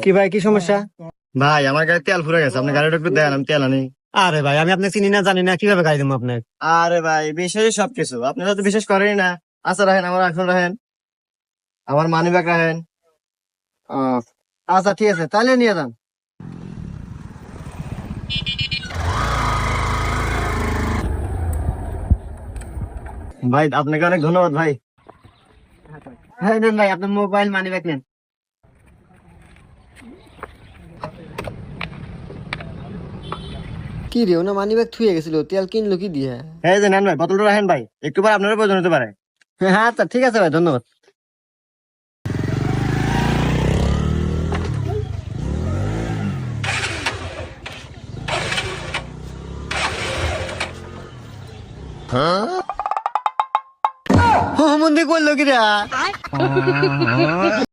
কি ভাই, কি সমস্যা? ভাই আমার গাড়ি তেল ফুরে গেছে, আপনি গাড়িটা একটু দেন, আমি তেল আনি। আরে ভাই, আমি আপনাকে চিনি না, জানি না, কিভাবে গাড়ি দেবো আপনাকে? আরে ভাই বিশ্বাসই সবকিছু, আপনারা তো বিশ্বাস করেনই না। আচ্ছা রাখেন, আমার এখন রাখেন, আমার মানি ব্যাগ রাখেন। আহ, আচ্ছা ঠিক আছে, তাহলে নিয়ে যান। ভাই আপনাকে অনেক ধন্যবাদ ভাই। হ্যাঁ নেন ভাই, আপনার মোবাইল মানি ব্যাগ নেন। কি রে, ওনা মানি ব্যাগ থুয়ে গেছিল, তেল কিনলো কি দিয়ে? এই যে নেন ভাই, বোতলটা রাখেন ভাই, একটু পর আপনারও প্রয়োজন হতে পারে। হ্যাঁ আচ্ছা ঠিক আছে ভাই, ধন্যবাদ। ও মন্দির করলো কি রে?